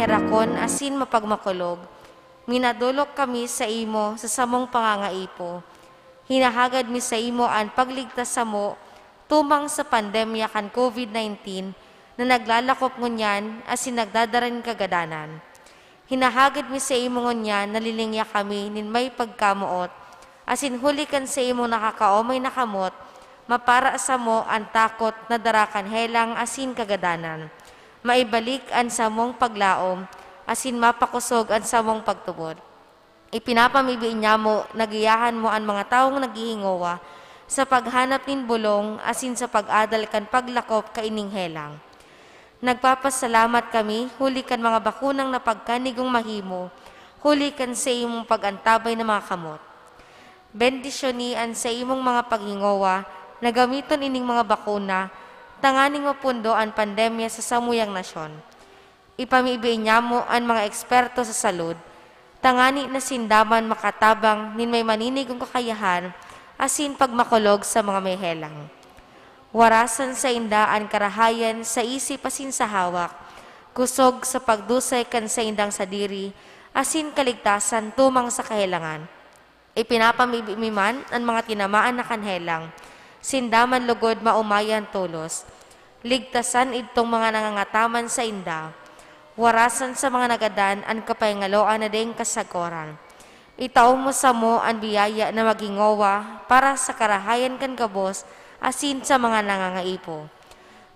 maherakon asin mapagmakulog. Minadulok kami sa imo sa samong pangangaipo. Hinahagad mi sa imo ang pagligtas sa mo tumang sa pandemya kan COVID-19 na naglalakop ngunyan asin nagdadaran kagadanan. Hinahagad mi sa imo ngunyan nalilingya kami nin may pagkamuot asin hulikan sa imo nakakaomay na kamot mapara sa mo ang takot na darakan helang asin kagadanan. Maibalik ang samong paglaom asin mapakusog ang samong pagtubod. Ipinapamibiin niya mo, nagiyahan mo ang mga taong naghihingowa sa paghanap nin bulong asin sa pag-adal kan paglakop kaining helang. Nagpapasalamat kami, huli kan mga bakunang na pagkanigong mahimo, huli kan sa imong pagantabay na mga kamot. Bendisyonian sa imong mga paghingowa, na gamiton ining mga bakuna, tanganing mapundo ang pandemya sa samuyang nasyon. Ipamibiin niya mo ang mga eksperto sa salud, tangani na sindaman makatabang nin may maninigong kakayahan, asin pagmakulog sa mga may helang. Warasan sa indaan karahayan sa isip asin sa hawak, kusog sa pagdusay kan sa indang sadiri, asin kaligtasan tumang sa kahelangan. Ipinapamimiman ang mga tinamaan na kanhelang, sindaman lugod maumayan tulos, ligtasan itong mga nangangataman sa inda, warasan sa mga nagadan ang kapayngaloan na ding kasagoran. Itaw mo sa mo ang biyaya na magingowa para sa karahayan kan kabos asin sa mga nangangaipo.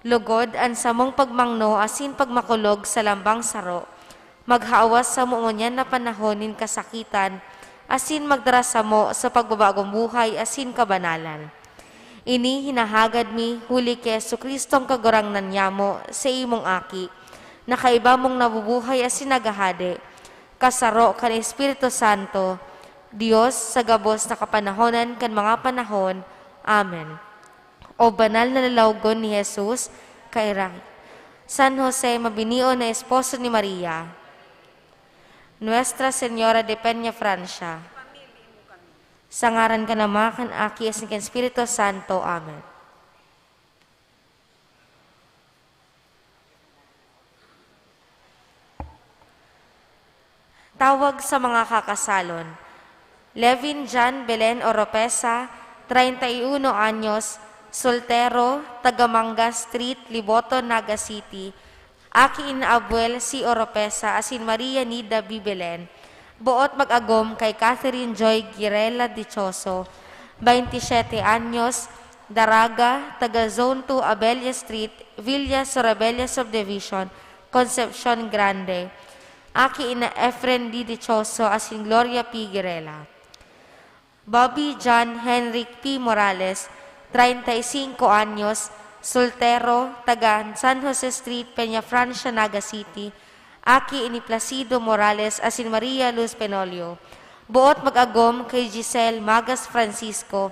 Lugod ang samong pagmangno asin pagmakulog sa lambang saro, maghawas sa muunyan na panahonin kasakitan, asin magdara sa mo sa pagbabagong buhay asin kabanalan. Ini hinahagad mi huli kay Jesucristong kagurangnan niya mo sa imong aki, na kaiba mong nabubuhay asin nagahade, kasaro kan Espiritu Santo, Dios sa gabos na kapanahonan kan mga panahon. Amen. O banal na lalawgon ni Jesus, kairang San Jose, mabinio na esposo ni Maria, Nuestra Señora de Peña Francia, sa ngaran ka naman kan aki asin kan Espiritu Santo. Amen. Tawag sa mga kakasalon. Levin John Belen Oropesa, 31 anyos, soltero, Tagamanga Street, Liboto, Naga City. Aki inaabuel si Oropesa asin Maria Nida B. Belen. Buot mag-agom kay Catherine Joy Girela Dichoso, 27 anyos, Daraga, taga Zone 2, Abelia Street, Villa Sorabella Subdivision, Concepcion Grande. Aki ina Efren D. Dichoso asin Gloria P. Girela. Bobby John Henrik P. Morales, 35 anyos, soltero, taga San Jose Street, Peña Francia, Naga City. Aki ini Placido Morales asin Maria Luz Penolio. Buot mag-agom kay Giselle Magas Francisco,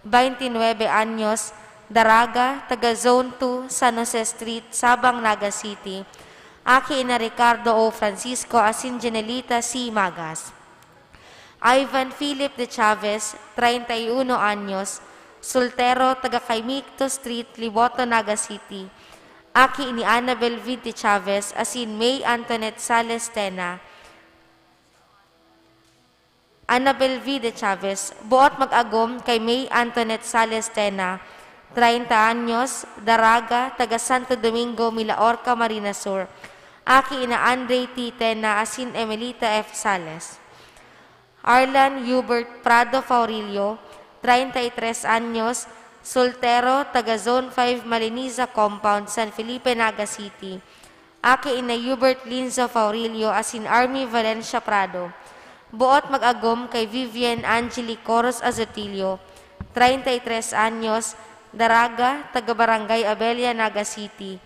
29 anyos, Daraga, taga Zone 2, San Jose Street, Sabang, Naga City. Aki ina Ricardo O. Francisco asin Janelita C. Magas. Ivan Philip de Chavez, 31 anyos, soltero, taga Caimito Street, Liboto, Naga City. Aki ni Annabel V. de Chavez asin May Antoinette Sales Tena. Annabel V. de Chavez, buot mag-agom kay May Antoinette Sales Tena, 30 anyos, Daraga, taga Santo Domingo, Milaorca, Marina Sur. Aki ina Andre T. Tena asin Emelita F. Sales. Arlan Hubert Prado Faurilio, 33 anyos, soltero, taga Zone 5 Maliniza Compound, San Felipe, Naga City. Aki ina Hubert Linzo Faurilio asin Army Valencia Prado. Buot mag-agom kay Vivian Angeli Coros Azotilio, 33 anyos, Daraga, taga Barangay Abelia, Naga City.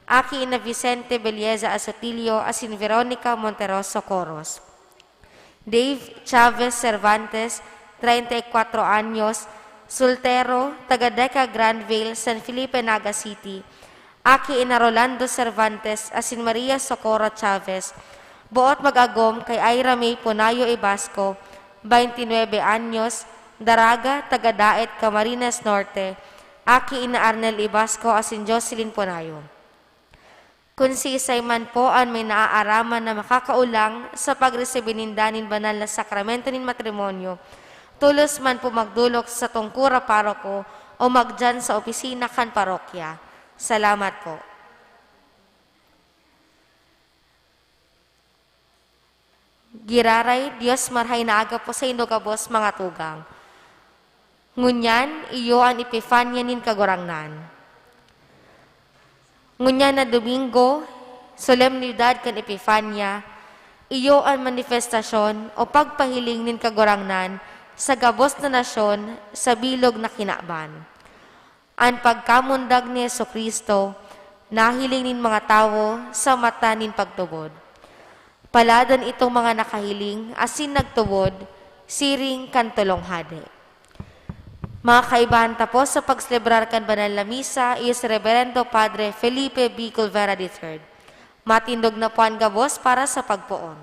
Aki ina Vicente Belieza Azotilio asin Veronica Monteroso Coros. Dave Chavez Cervantes, 34 anyos, soltero, taga Deca Grandville, San Felipe, Naga City. Aki ina Rolando Cervantes asin Maria Socorro Chavez. Buot mag-agom kay Ira May Punayo Ibasco, 29 anyos, Daraga, taga Daet, Camarines Norte. Aki ina Arnel Ibasco asin Jocelyn Punayo. Kung si isay man po an may naaaraman na makakaulang sa pagresebe nindanin banal na sakramento nin matrimonyo, tulos man po magdulok sa tungkura paroko o magdyan sa opisina kan parokya. Salamat po. Giraray, Diyos marhay na aga po sa indogabos mga tugang. Ngunyan, iyo ang Epifanya nin kagurangnan. Ngunyan na Domingo, solemnidad kan Epifanya, iyo ang manifestasyon o pagpahiling nin kagurangnan sa gabos na nasyon sa bilog na kinaban. Ang pagkamundag ni Jesucristo, nahiling nin mga tao sa mata nin pagtubod. Paladan itong mga nakahiling, asin nagtubod, siring kan tulonghade. Mga kaibahan tapos sa pagselebrar kan banal na misa is Reverendo Padre Felipe B. Culvera III. Matindog na po ang gabos para sa pagpoon.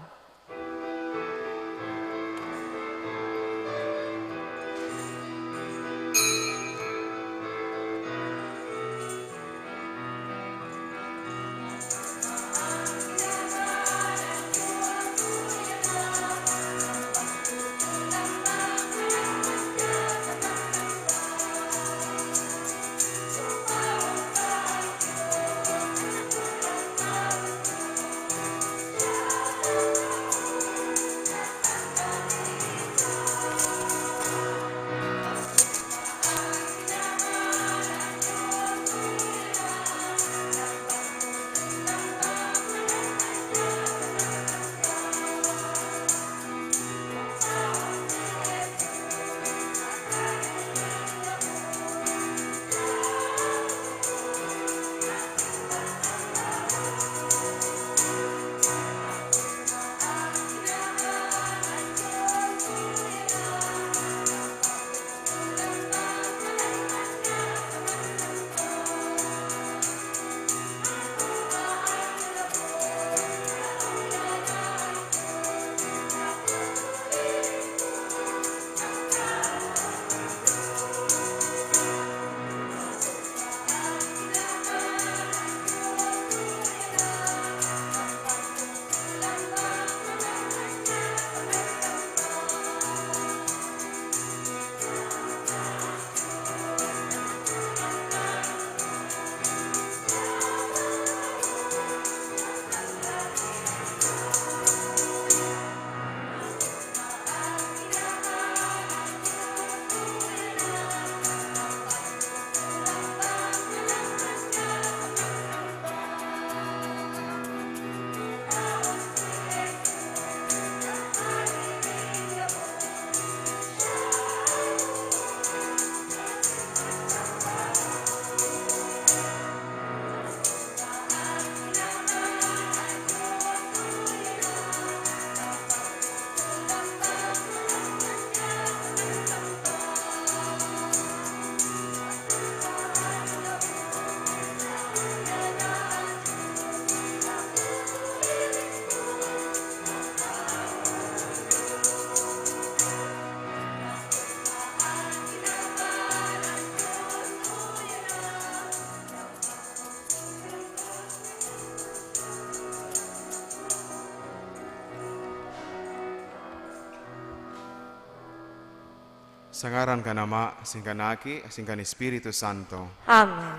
Sa ngaran ka nama, asin kanaki, asin kan Espiritu Santo. Amen.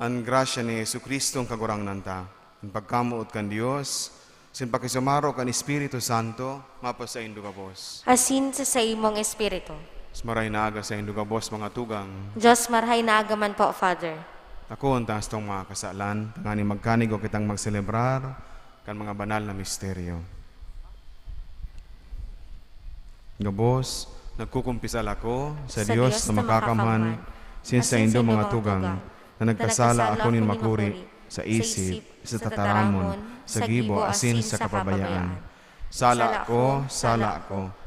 Ang grasya ni Jesucristo ang kagurang nanta. Ang pagkamuot kan Dios, sin pakisumaro kan Espiritu Santo, mapas sa indugabos. Asin sa imong espiritu. Maray na aga sa indugabos mga tugang. Diyos marhay na agaman po, Father. Ako ang taas tong mga kasalan, tangani magkanig o kitang magselebrar kan mga banal na misteryo. Gabos, nagkukumpisal ako sa Dios na makakaman, sinsa indo mga tugang, na nagkasala ako nin makuri, sa isip, sa tataramon, sa gibo, asin sa kapabayaan. Sala ako,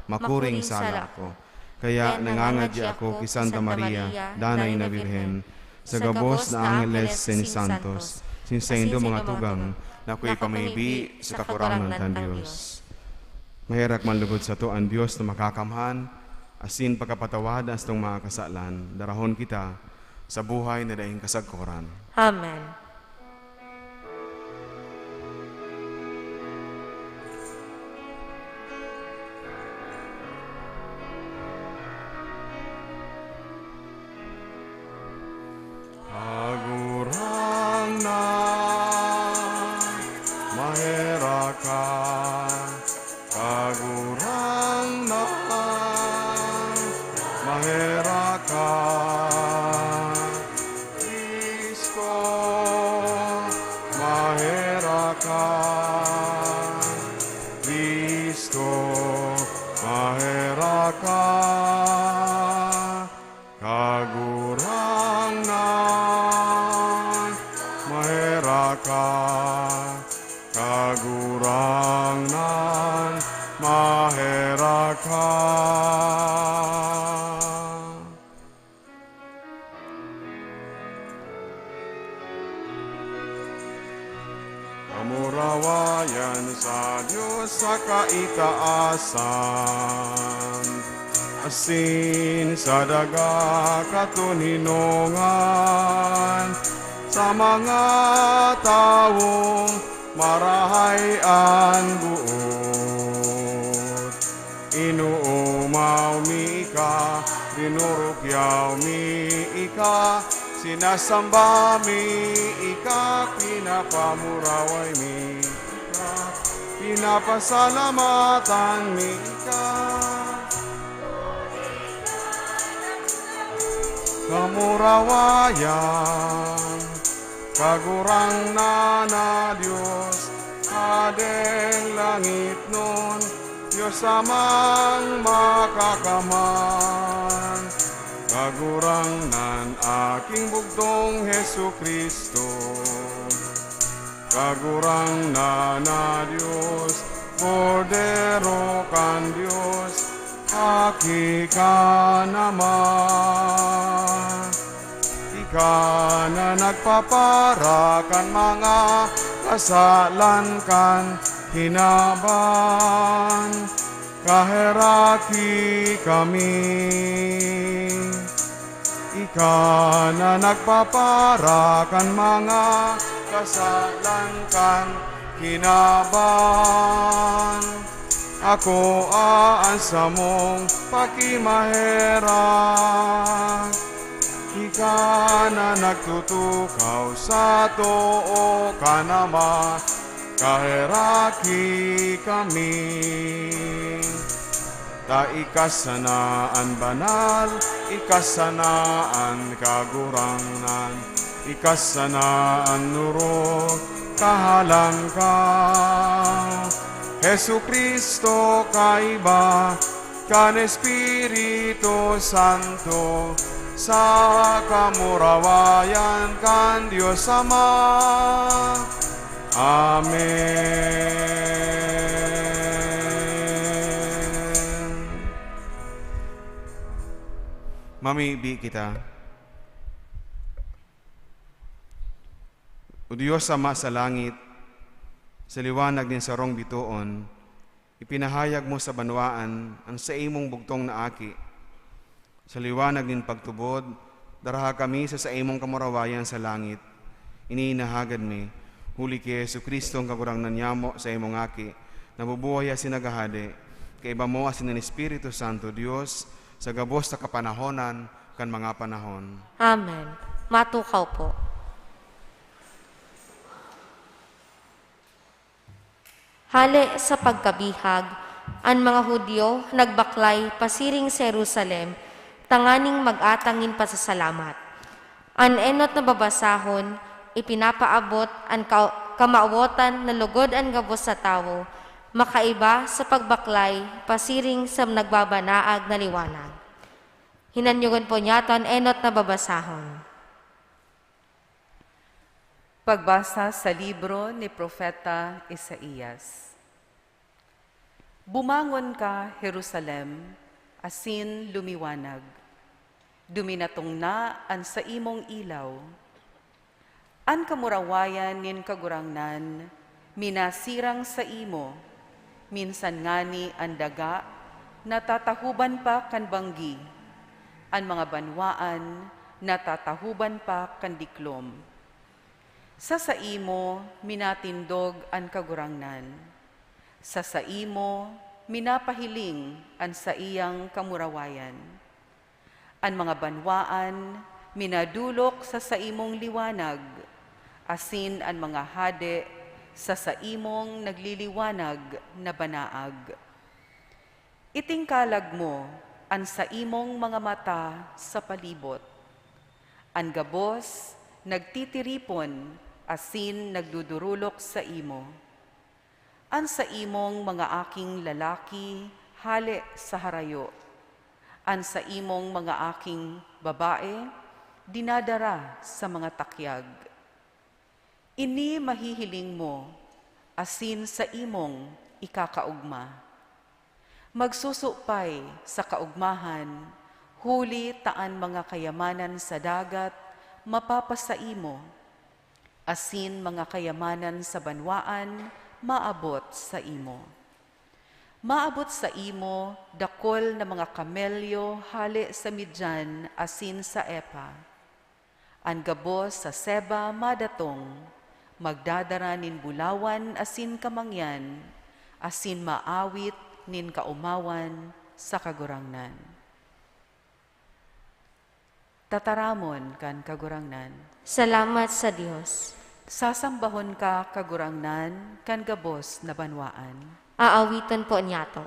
makuring sala ako. Kaya nangangadya ako kay Santa Maria, Danay na Birhen, sa gabos na Angeles sen Santos, sinsa indo mga tugang, na ako'y pamaybi sa kakurangan ng Diyos. Mahirak man lugod sa to ang Diyos na makakamhan, asin pagkapatawad as tong mga kasalan, darahon kita sa buhay na daing kasagkoran. Amen. Kristo, mahera ka, kagurangnan, mahera ka, kagurangnan, mahera ka. Kamurawayan sa Diyos sa kaitaasan, asin sa daga katuninongan, sa mga taong marahayan buot. Inuumaw mi ka, dinurukyaw mi ika, sinasamba mi ika, pinapamuraway mi ika, pinapasalamatan mi ika. Kamurawayan, kagurang na Diyos, Hadeng langit nun, Diyos amang makakaman. Kagurang nan aking bugtong Hesu Kristo, kagurang na Diyos, Kordero kan Diyos, aki ka naman. Ika na nagpapara kan mga kasalan kan hinaban, kaheraki kami. Ika na nagpapara kan mga kasalan kan hinaban, ako aansa mong pakimahera. Ika na nagtutukaw sa too ka naman, kaheraki kami. Ta ikasanaan banal, ikasanaan kagurangnan, ikasanaan nuro, kahalang ka. Hesu Kristo kaiba, kan Espiritu Santo, sa kamurawayan kan Diyos Ama. Amen. Mamibi kita. O Diyos Ama sa langit, sa liwanag din sa rong bituon, ipinahayag mo sa banwaan ang sa imong bugtong na aki. Sa liwanag din pagtubod, daraha kami sa imong kamurawayan sa langit. Iniinahagad mi, huli kay Yesu Kristo ang kagurang nanyamo sa imong aki, nabubuhay asin nagahade, kay iba mo asin ng Espiritu Santo Diyos, sa gabos na kapanahonan kan mga panahon. Amen. Matukaw po. Hali sa pagkabihag, ang mga Hudyo nagbaklay pasiring sa Jerusalem, tanganing mag-atangin pasasalamat. Ang enot na babasahon, ipinapaabot ang kamaawotan na lugod ang gabos sa tao, makaiba sa pagbaklay, pasiring sa nagbabanaag na liwanag. Hinanyugan po niya ang enot na babasahon. Pagbasa sa libro ni Propeta Isaías. Bumangon ka, Jerusalem, asin lumiwanag. Duminatong na an sa imong ilaw. An kamurawayan nin kagurangnan, minasirang sa imo, minsan ngani ang daga, natatahuban pa kan banggi, ang mga banwaan, natatahuban pa kan diklom. Sa imo, minatindog ang kagurangnan. Sa imo, minapahiling ang sa iyang kamurawayan. Ang mga banwaan, minadulok sa imong liwanag, asin ang mga hade sa imong nagliliwanag na banaag. Itingkalag mo ang sa imong mga mata sa palibot. Ang gabos, nagtitiripon, asin nagdudurulok sa imo. An sa imong mga aking lalaki, hali sa harayo. An sa imong mga aking babae, dinadara sa mga takyag. Ini mahihiling mo, asin sa imong ikakaugma. Magsusupay sa kaugmahan, huli taan mga kayamanan sa dagat, mapapasaimo, asin mga kayamanan sa banwaan, maabot sa imo. Maabot sa imo, dakol na mga kamelyo, hali sa Midyan, asin sa Epa. Ang gabos sa Seba, madatong, magdadara nin bulawan, asin kamangyan, asin maawit nin kaumawan sa kagurangnan. Tataramon kan kagurangnan. Salamat sa Dios. Sasambahon ka kagurangnan kan gabos na banwaan. Aawiton po niyato.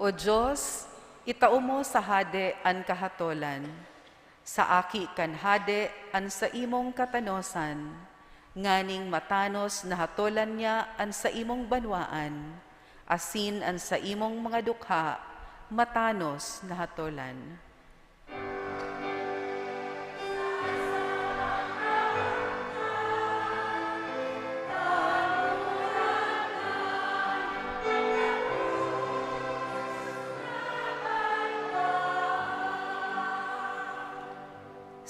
O Diyos, itao mo sa hade an kahatolan, sa aki kan hade an sa imong katanosan, nganing matanos na hatolan niya an sa imong banwaan, asin an sa imong mga dukha, matanos na hatolan.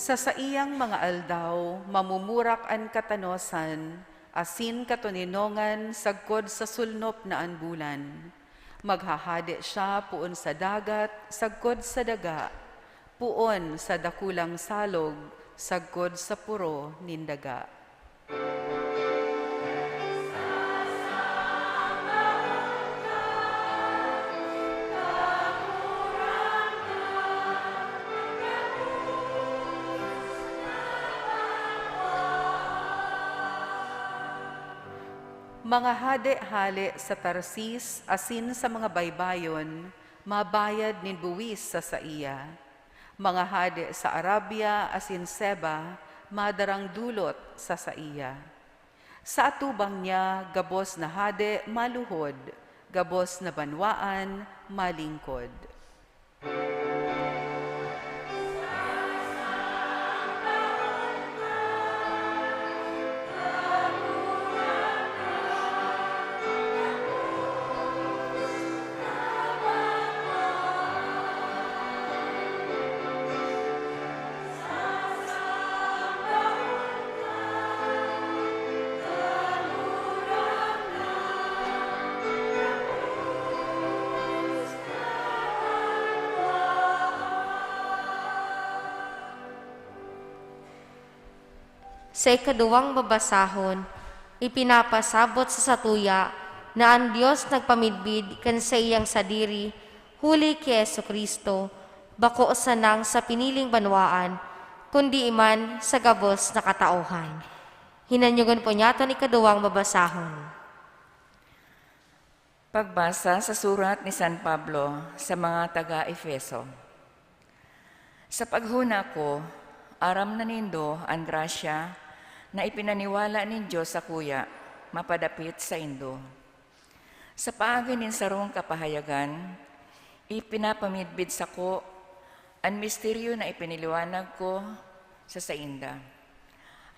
Sa saiyang mga aldaw, mamumurak an katanosan, asin katuninongan sagkod sa sulnop na an bulan. Maghahade siya puon sa dagat, sagkod sa daga, puon sa dakulang salog, sagkod sa puro nindaga. Mga hade-hale sa Tarsis, asin sa mga baybayon, mabayad nin buwis sa saiya. Mga hade sa Arabia, asin Seba, madarang dulot sa saiya. Sa atubang niya, gabos na hade, maluhod, gabos na banwaan, malingkod. Sa ikaduwang babasahon, ipinapasabot sa satuya na ang Diyos nagpamidbid kan sa iyang sadiri, huli kay Jesucristo, bako sanang sa piniling banwaan, kundi iman sa gabos na katauhan. Hinanyugan po niya ito ni ikaduwang babasahon. Pagbasa sa surat ni San Pablo sa mga taga-Efeso. Sa paghuna ko, aram na nindo ang grasya na ipinaniwala nin Diyos sa kuya, mapadapit sa indo. Sa paagi nin sarong kapahayagan, ipinapamidbid sa ko ang misteryo na ipiniliwanag ko sa sainda.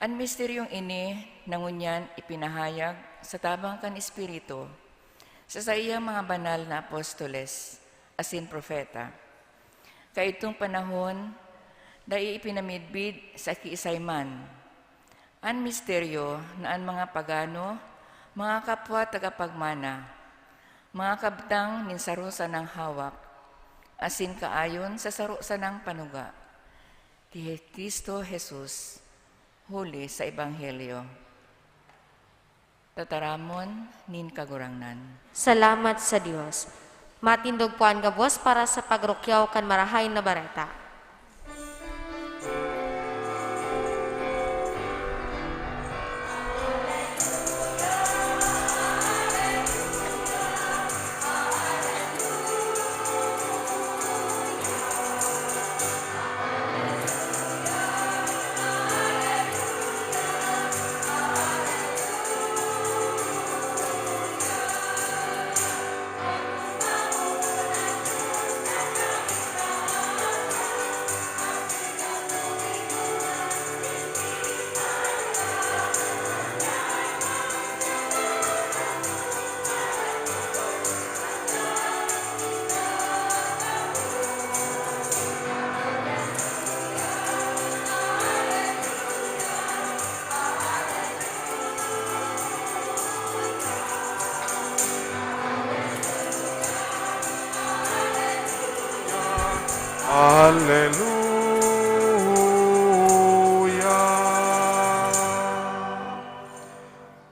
Ang misteryong ini nangunyan ipinahayag sa tabang kan Espiritu sa iyang mga banal na apostoles, asin propeta. Kaitong panahon, dai ipinamidbid sa kiisay man, ang misteryo na ang mga pagano mga kapwa tagapagmana, mga kabtang nin sarusa ng hawak, asin kaayon sa sarusa ng panuga, ti Kristo Jesus, huli sa Ebanghelyo. Tataramon nin kagurangnan. Salamat sa Dios. Matindog po ang gabos para sa pagrukyaw kan marahay na bareta. Hallelujah!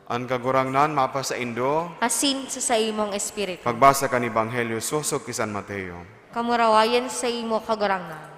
Ang kagurangnan mapa sa Indo, Asin sa imong espiritu. pagbasa kan Ebanghelyo susog kay San Mateo. Kamurawayan sa imo kagurangnan.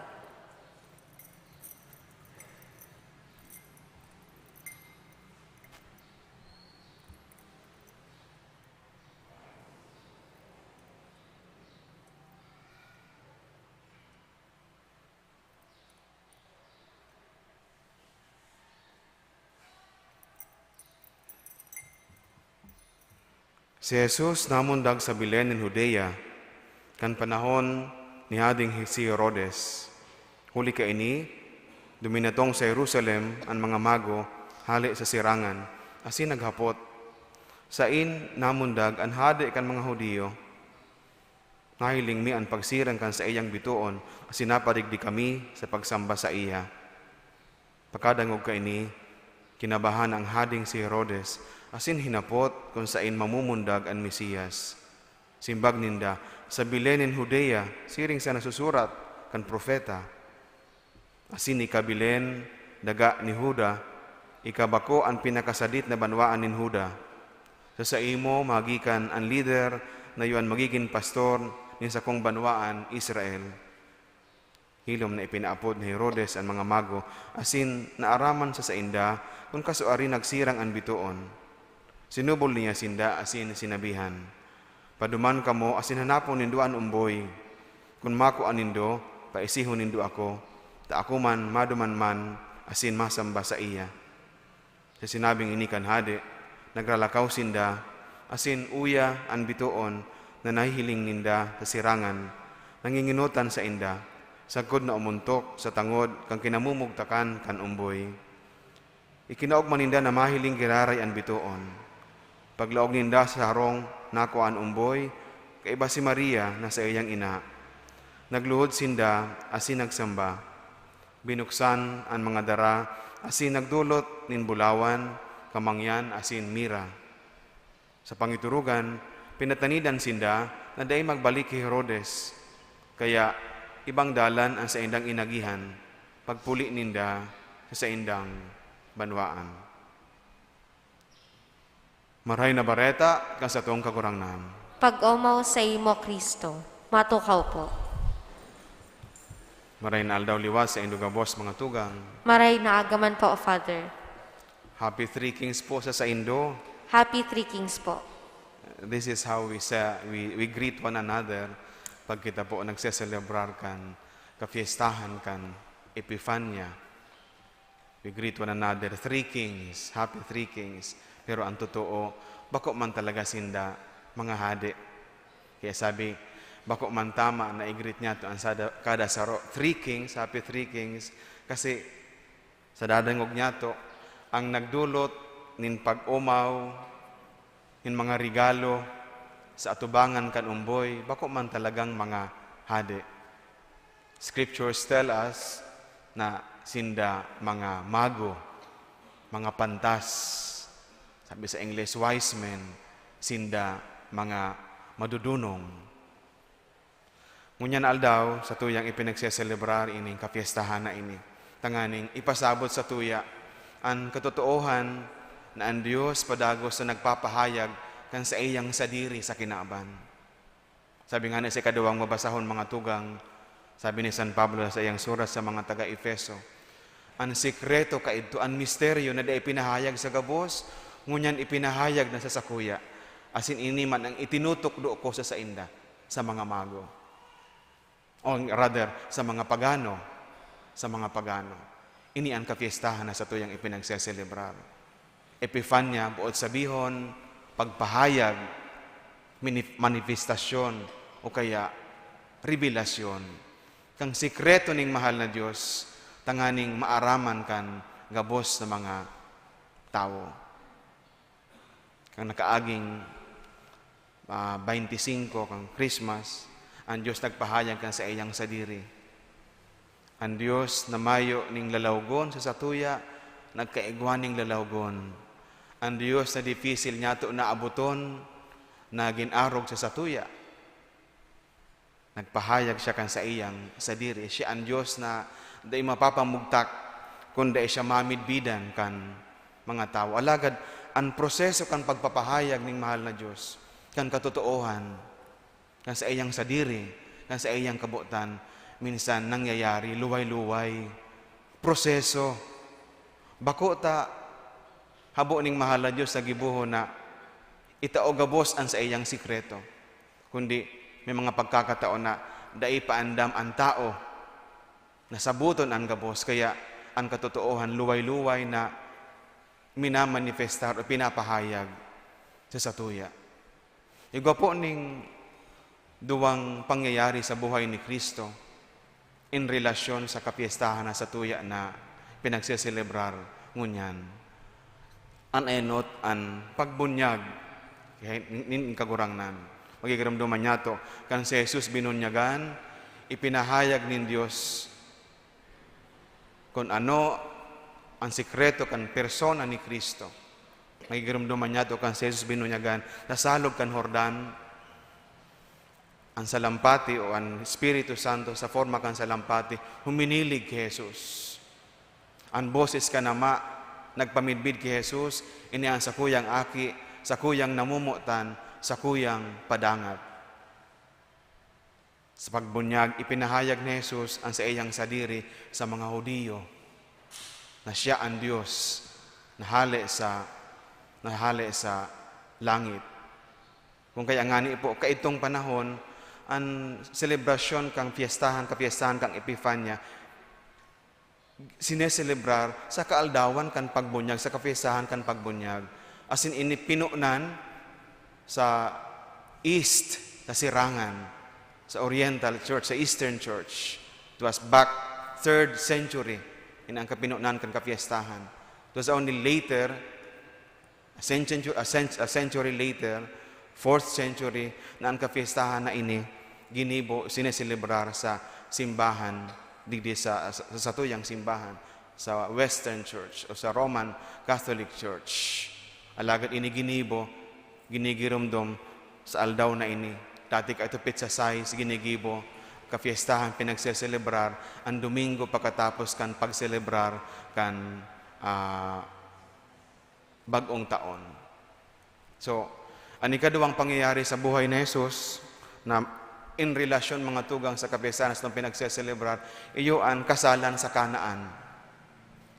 Si Jesus namundag sa Belen ng Judea, kan panahon ni Hading si Herodes. Huli ka ini, duminatong sa Jerusalem ang mga mago, hali sa sirangan, asin naghapot. Sain namundag ang hadi kan mga Hudiyo. Nahiling mi ang pagsirang kan sa iyang bituon, asin napadigdi kami sa pagsamba sa iya. Pagkadangog ka ini, kinabahan ang hading si Herodes, asin hinapot kung sain mamumundag ang Mesiyas. Simbag ninda, sa Belenin Judea, siring sa nasusurat kan propeta. Asin ikabilen, daga ni Huda, ikabako ang pinakasadit na banwaan nin Huda. Sa imo, magikan ang leader na yuan magiging pastor nin sa kong banwaan, Israel. Hilom na ipinaapod ni Herodes ang mga mago, asin naaraman sa sainda, kung kasuari nagsirang ang bituon. Sinubol niya sinda, asin sinabihan, paduman kamo, asin hanapon nindo an umboy. Kung mako anindo, paisihon nindo ako, ta ako man, maduman man, asin masamba sa iya. Sa sinabing ini kan hadi, nagralakaw sinda, asin uya an bituon, na nahihiling ninda sa sirangan, nanginginutan sa inda, sagkod na umuntok sa tangod, kang kinamumugtakan kan umboy. Ikinaog maninda na mahiling giraray an bituon. Paglaog ninda sa harong, nako an umboy, kaiba si Maria na sa iyang ina. Nagluhod sinda, asin nagsamba. Binuksan ang mga dara, asin nagdulot nin bulawan, kamangyan, asin mira. Sa pangiturugan, pinatanidan sinda na day magbalik kay Herodes. Kaya ibang dalan ang sa indang inagihan, pagpuli ninda sa indang banwaan. Maray na bareta, kan sa tong kagurangnan. Pag-umaw sa imo, Kristo. Matukaw po. Maray na aldaw liwas sa Indugabos mga tugang. Maray na agaman po, Father. Happy Three Kings po sa Indo. Happy Three Kings po. This is how we greet one another pag kita po nagseselebrar kan, kafiestahan kan, Epifania. We greet one another, Three Kings, Happy Three Kings. Pero ang totoo, bako man talaga sinda mga hadi. Kaya sabi, bako man tama na i-greet niya to ang kada saro. Three Kings, Happy Three Kings. Kasi sa dadangog niya to, ang nagdulot nin pag-umaw, nin mga regalo sa atubangan kan umboy, bako man talagang mga hadi. Scriptures tell us na sinda mga mago, mga pantas, Sabi sa English, wise men, sinda mga madudunong. Ngunyan aldaw, sa tuyang ipinagseselebrar ining kapiestahan na ini. Tanganing ipasabot sa tuya ang katotoohan na ang Diyos padagos na nagpapahayag kan sa iyang sadiri sa kinaaban. Sabi nga na sa ikaduwang mabasahon mga tugang, sabi ni San Pablo sa iyang surat sa mga taga-Efeso, ang sikreto kaidto, ang misteryo na da ipinahayag sa gabos, ngunyan ipinahayag na sa sakuya, asin ini man ang itinutok do ko sa inda, sa mga mago. O rather, sa mga pagano. Sa mga pagano. Ini ang kapiestahan na sa tuyang ipinagseselebrar. Epifanya, buod sabihon, pagpahayag, manifestasyon, o kaya revelasyon. Kang sikreto ning mahal na Diyos, tanganing maaraman kan gabos na mga tao. Kang nakaaging 25 kang Christmas, ang Diyos nagpahayag kan sa iyang sadiri. Ang Diyos na mayo ning lalawgon sa satuya, nagkaigwan ning lalawgon. Ang Diyos na dipisil niya to na abuton, na ginarog sa satuya. Nagpahayag siya kan sa iyang sadiri. Siya ang Diyos na day mapapamugtak kundi siya mamidbidan kan mga tao. Alagad, ang proseso kan pagpapahayag ning mahal na Diyos, kan katotoohan, kan sa iyang sadiri, kan sa iyang kabutan, minsan nangyayari, luway-luway. Proseso. Bako ta, habo ning mahal na Diyos sa gibuho na itaogabos ang sa iyang sikreto. Kundi may mga pagkakataon na dai paandam ang tao na sabuton ang gabos, kaya ang katotoohan luway-luway na minamanifestar o pinapahayag sa satuya. Igwa po ning duwang pangyayari sa buhay ni Kristo in relasyon sa kapiestahan na satuya na pinagseselebrar ngunyan. An enot an pagbunyag nin kagurangnan. Magigiramduman niya to, kan si Jesus binunyagan, ipinahayag nin Diyos kung ano ang sikreto kan persona ni Kristo. Magigiramduman niya to, kan si Jesus binunyagan, nasalog kan Jordan, ang salampati o ang Espiritu Santo sa forma kan salampati, huminilig kay Jesus. Ang boses ka nama, nagpamidbid kay Jesus, ini ang sakuyang aki, sakuyang namumutan, sakuyang padangat. Sa pagbunyag, ipinahayag ni Jesus ang sa iyang sadiri sa mga Hudiyo, na siya ang Diyos, nahali sa langit. Kung kaya nga ni po, kaitong panahon, ang selebrasyon kang kapiestahan kang Epifanya, sineselebrar sa kaaldawan kan pagbunyag, sa kapiestahan kan pagbunyag. As in, pinunan sa East, sa Sirangan, sa Oriental Church, sa Eastern Church. It was back 3rd century, in ang kapinunan kan kapiestahan. It was only later, a century later, 4th century, na ang kapiestahan na ini ginibo, sineselebrar sa simbahan, digdi sa satuyang simbahan, sa Western Church o sa Roman Catholic Church. Alagad ini ginibo, ginigirumdom sa aldaw na ini. Dati ka itupit sa size, ginigibo, kapiestahan pinagseselebrar, ang Domingo pagkatapos kan pagselebrar kan bagong taon. So, ang ikaduwang pangyayari sa buhay ni Jesus na in relasyon mga tugang sa kapiestahan na pinagseselebrar, iyo ang kasalan sa Kanaan.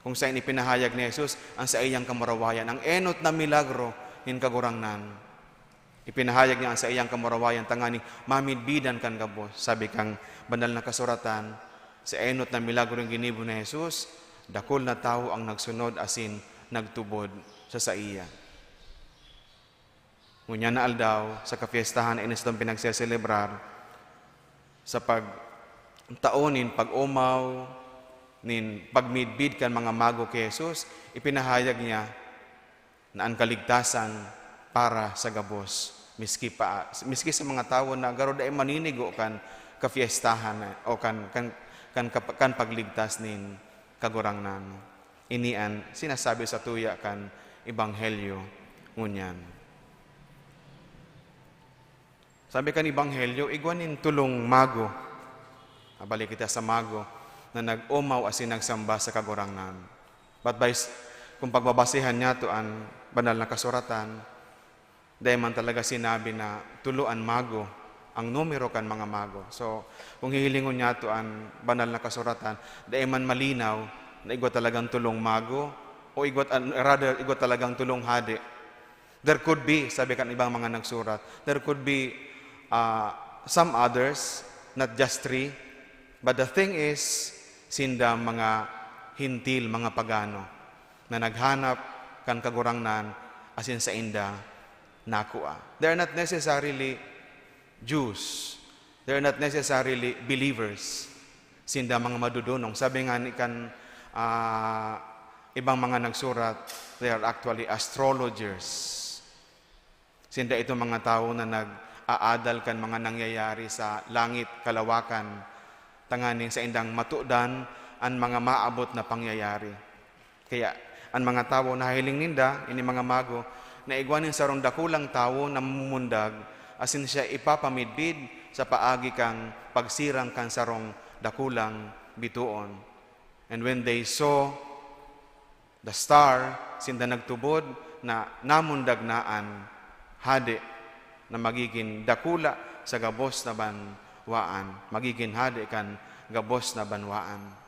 Kung saan ipinahayag ni Jesus ang sa iyang kamarawayan, ang enot na milagro nin kagurangnan. Ipinahayag niya ang sa iyang kamarawayan, tangani mamidbidan kan gabos. Sabi kang banal na kasuratan, sa enot na milagro yung ginibo ni Jesus, dakol na tao ang nagsunod asin nagtubod sa iya. Ngunya na aldaw sa kapiestahan na inis itong pinagseselebrar sa pagtaonin, pag-umaw, pagmidbid kan mga mago kay Jesus, ipinahayag niya na ang kaligtasan para sa gabos. Miski sa mga tao na garo ay maninigo kan kapiestahan o kan pagligtas nin kagurangnan. Inian sinasabi sa tuya kan ebanghelyo ngunyan. Sabi kan Ebanghelyo, igwanin tulong mago. Abalik kita sa mago na nag-umaw asin nagsamba sa kagurangnan. But kung pagbabasihan niya to ang banal na kasuratan, dahil man talaga sinabi na tuluan mago ang numero kan mga mago. So, kung hihilingon niya to ang banal na kasuratan, dahil man malinaw na igwa talagang tulong mago o igwa talagang tulong hadi. There could be, sabi kan ibang mga nagsurat, there could be some others, not just 3. But the thing is, sinda mga hintil, mga pagano, na naghanap kan kagurangnan asin sa inda nakua. They are not necessarily Jews. They are not necessarily believers. Sinda mga madudunong. Sabi nga ni kan ibang mga nagsurat, they are actually astrologers. Sinda ito mga tao na nag-aadal kan mga nangyayari sa langit, kalawakan, tanganing sa indang matudan ang mga maabot na pangyayari. Kaya ang mga tao na hiling ninda, ini mga mago, na igwanin sa rong dakulang tao na mumundag, asin siya ipapamidbid sa paagi kang pagsirang kan sarong dakulang bituon. And when they saw the star, sinda nagtubod na namundagnaan hadi na magiging dakula sa gabos na banwaan. Magiging hadi kan gabos na banwaan.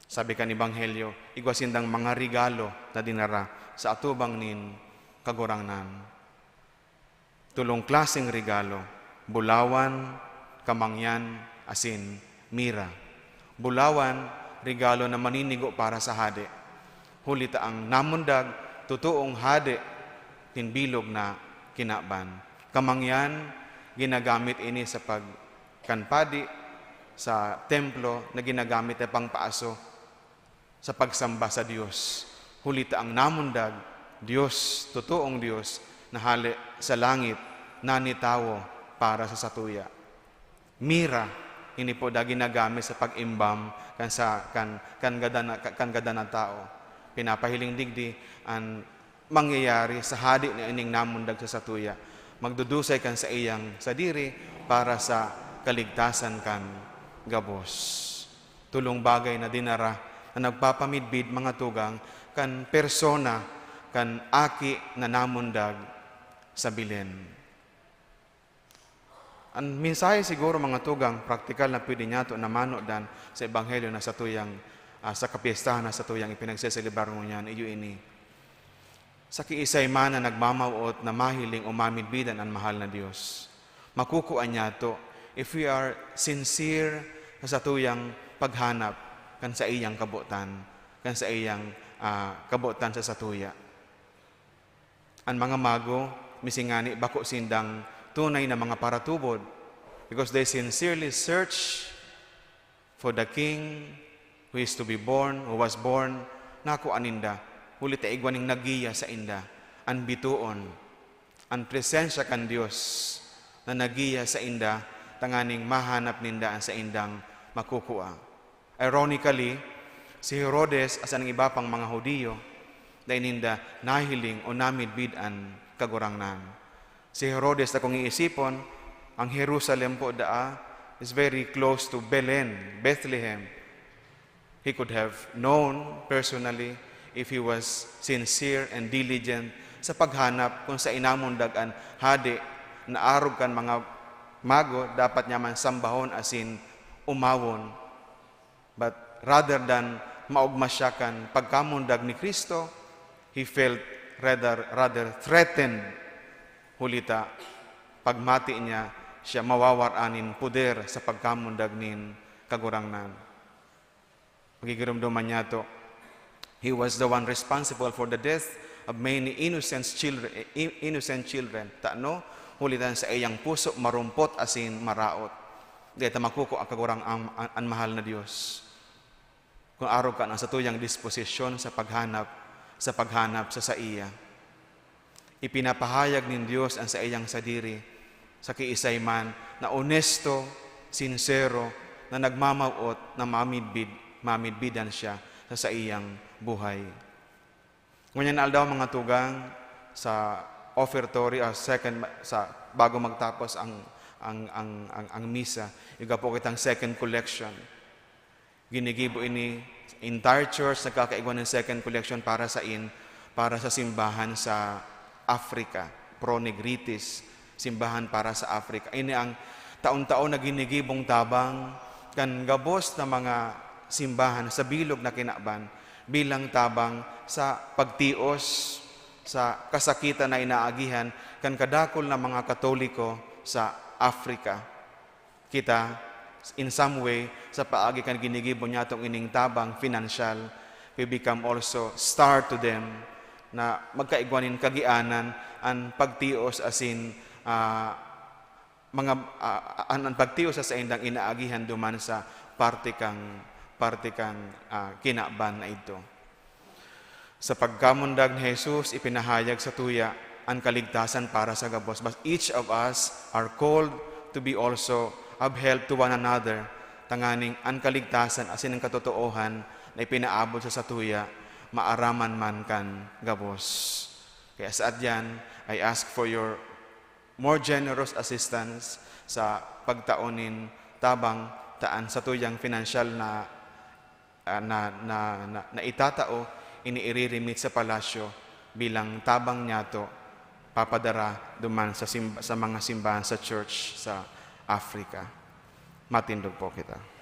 Sabi kan Ebanghelyo, igwasindang mga regalo na dinara sa atubang nin kagurangnan. Tulong klaseng regalo, bulawan, kamangyan, asin, mira. Bulawan, regalo na maninigo para sa hadi. Hulita ang namundag, tutuong hadi, tinbilog na kinaban. Kamangyan, ginagamit ini sa pagkanpadi, sa templo na ginagamit ay pangpaaso sa pagsamba sa Diyos. Hulita ang namundag, Diyos, totoong Diyos, na hali sa langit, nanitawo para sa satuya. Mira, ini po da ginagamit sa pag-imbam kan gada na tao. Pinapahiling digdi ang mangyayari sa hadi na ining namundag sa satuya. Magdudusay kan sa iyang sadiri para sa kaligtasan kan gabos. Tulong bagay na dinara na nagpapamidbid mga tugang kan persona kan aki na namundag sa bilin. Ang mensahe siguro mga tugang, praktikal na pwede niya ito na manodan sa Ebanghelyo na sa tuyang, sa kapiestahan na sa tuyang ipinagseselebar mo niyan, iyo ini. Sa kiisay man na nagmamawot na mahiling o mamidbidan ang mahal na Diyos. Makukuan niya ito if we are sincere sa tuyang paghanap kan sa iyang kabutan, kan sa iyang kabutan sa satuya. Ang mga mago, misingani, bako sindang tunay na mga paratubod because they sincerely search for the King who is to be born, who was born, naku aninda, hulit igwaning nagiya sa inda, ang bituon, ang presensya kan Diyos na nagiya sa inda, tanganing mahanap ninda ang sa indang makukua. Ironically, si Herodes as ang iba pang mga Hudiyo, dahil ninda nahiling o namidbidan kagurangnan. Si Herodes na kung iisipon, ang Jerusalem po is very close to Bethlehem. He could have known personally if he was sincere and diligent sa paghanap kung sa inamundagan hadi na arog kan mga mago, dapat niya man sambahon asin umawon. But rather than maugma siya kan pagkamundag ni Kristo, he felt rather threatened. Hulita, pagmati niya, siya mawawaranin puder sa pagkamundag nin kagurangnan. Magigiramdaman niya to, he was the one responsible for the death of many innocent children. Taano, hulitan sa iyang puso, marumpot asin maraot. Dito makuko ang kagurang ang mahal na Diyos. Kung araw ka na sa tuyang disposisyon sa paghanap sa iya. Ipinapahayag ng Diyos ang sa iyang sadiri sa kiisay man na onesto, sincero, na nagmamawot na mamidbidan siya sa iyang buhay. Ngunyan aldaw mga tugang, offertory second sa bago magtapos ang misa, iga po kitang second collection. Ginigibo ini entire church nagkakaigwan ng second collection para sa simbahan sa Africa, Pro Negritis, simbahan para sa Africa. Ini ang taon-taon na ginigibong tabang kan gabos na mga simbahan sa bilog na kinaban bilang tabang sa pagtios sa kasakitan na inaagihan kan kadakol na mga Katoliko sa Africa. Kita, in some way, sa paagi kan ginigibo niya itong ining tabang financial, we become also star to them na magkaigwanin kagianan ang pagtios asin ang pagtios sa indang inaagihan duman sa parte kang kinaban na ito. Sa pagkamundag ni Jesus, ipinahayag sa tuya ang kaligtasan para sa gabos. But each of us are called to be also of help to one another. Tanganing ang kaligtasan asin ang katotoohan na ipinaabot sa tuya, maaraman man kan gabos. Kaya sa adyan, I ask for your more generous assistance sa pagtaonin tabang taan sa tuyang financial na itatao, iniiririmit sa palasyo bilang tabang niyato papadara duman sa mga simbahan sa church sa Africa. Matindog po kita.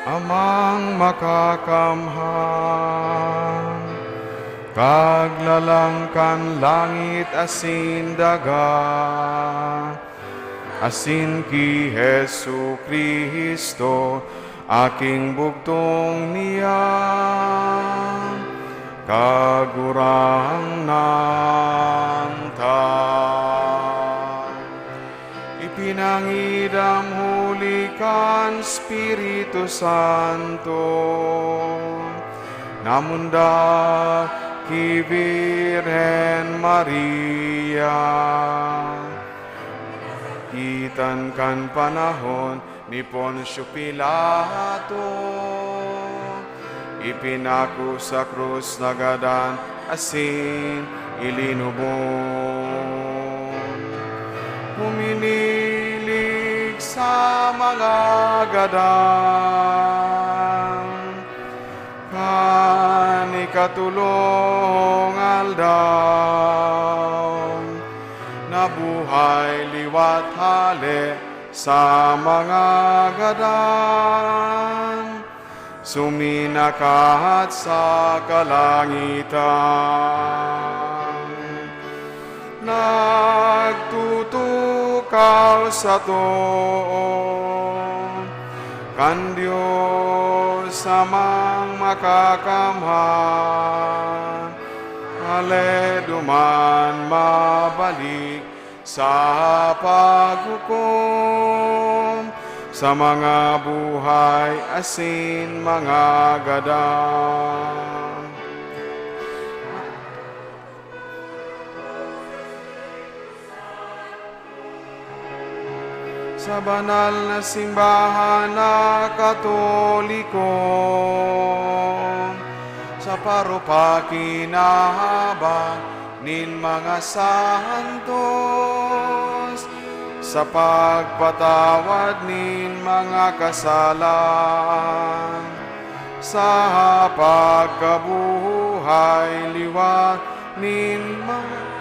Amang makakamhan, kaglalangkan langit asin daga, asin ki Hesu Kristo, aking bugtong niya, kagurang nanta. Ipinangidam hulikan Espiritu Santo, namunda ki Virgen Maria. Itan kan panahon ni Poncio Pilato, ipinaku sa krus nagadan asin ilinubong. Huminilig sa mga gadan, kani katulong aldaw, nabuhay liwat hale sa mga gadan, suminakat sa kalangitan. Nagtutukaw sa toon, kan Diyos amang makakamhan, hale duman mabalik sa paghukom, sa mga buhay asin mga gadan. Sa banal na simbahan na Katoliko, sa parupaki na haba nin mga santos, sa pagpatawad nin mga kasalan, sa pagkabuhay liwat nin mga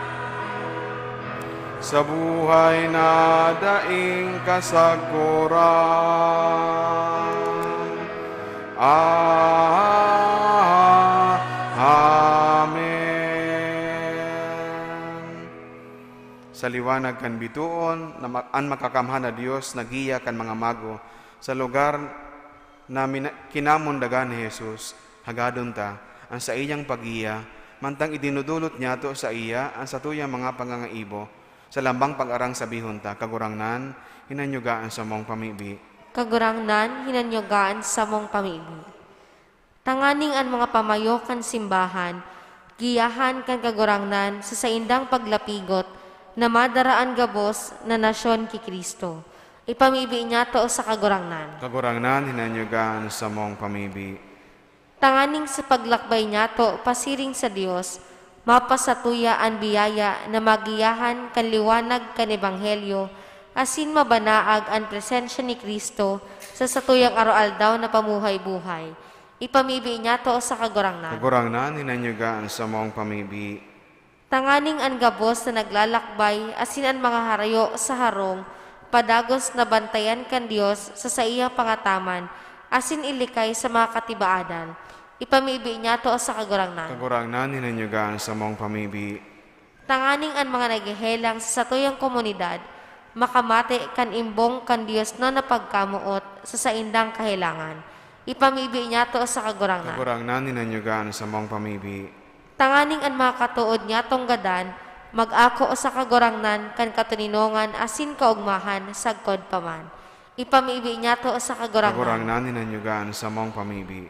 sa buhay na daing kasaguran. Amen. Sa liwanag kan bituon, ang makakamhan na Diyos, nagiya kan mga mago, sa lugar na kinamundagan ni Jesus, hagadon ta, ang sa iyang pagiya, mantang idinudulot niya to sa iya, ang sa tuyang mga pangangaibo, sa lambang pag-arang sabihon ta, kagurangnan, hinanyugaan sa mong pamibi. Kagurangnan, hinanyugaan sa mong pamibi. Tanganing ang mga pamayokan simbahan, giyahan kan kagurangnan sa saindang paglapigot na madaraan gabos na nasyon ki Kristo. Ipamibi niya to sa kagurangnan. Kagurangnan, hinanyugan sa mong pamibi. Tanganing sa paglakbay niya to pasiring sa Dios, mapasatuya ang biyaya na magiyahan kan liwanag kan ebanghelyo, asin mabanaag ang presensya ni Kristo sa satuyang araw-aldaw na pamuhay-buhay. Ipamibi niya to sa kagurangnan. Kagurangnan, hinanyugan sa mong pamibi. Tanganing ang gabos na naglalakbay, asin ang mga harayo sa harong, padagos na bantayan kan Dios sa iyang pangataman, asin ilikay sa mga katibaadan. Ipamibi niya to sa kagurangnan. Kagurangnan, hinanyugan sa mong pamibi. Tanganing ang mga naghihelang sa satuyang komunidad, makamate kan imbong kan Dios na napagkamuot sa saindang kahilangan. Ipamibi niya to sa kagurangnan. Kagurangnan, hinanyugan sa mong pamibi. Tanganing ang mga katuod niya tong gadan, mag-ako sa kagurangnan kan katuninongan asin kaugmahan sagkod paman. Ipamibi niya to sa kagurangnan. Kagurangnan, hinanyugan sa mong pamibi.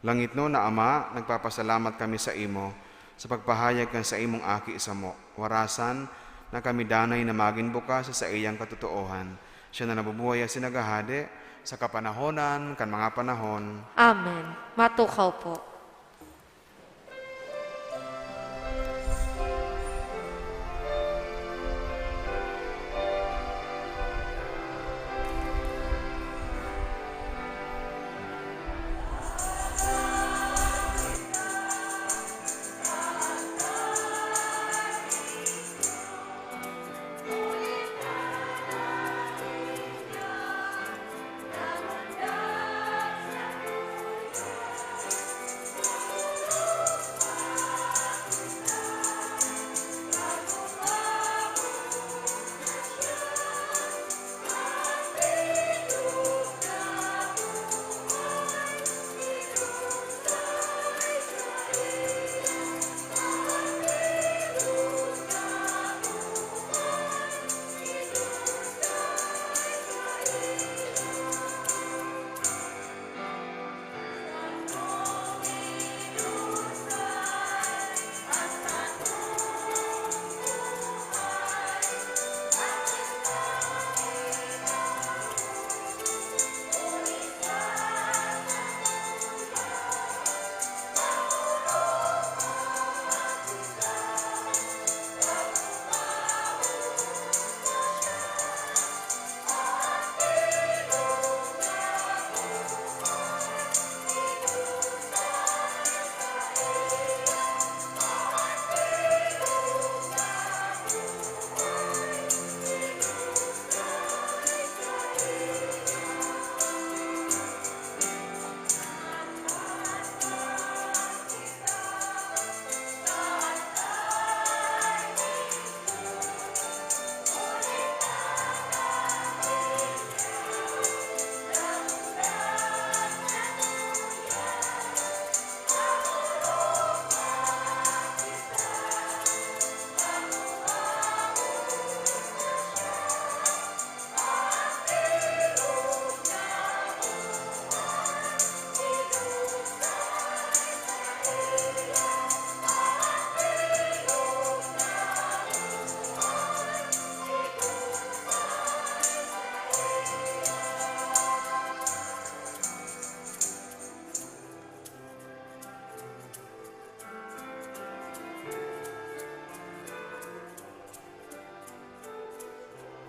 Langit no na Ama, nagpapasalamat kami sa imo sa pagpahayag kan sa imong aki sa mo. Warasan na kami danay na maging bukas sa iyang katotohan. Siya na nabubuhay sinagahade sa kapanahonan kan mga panahon. Amen. Matukaw po.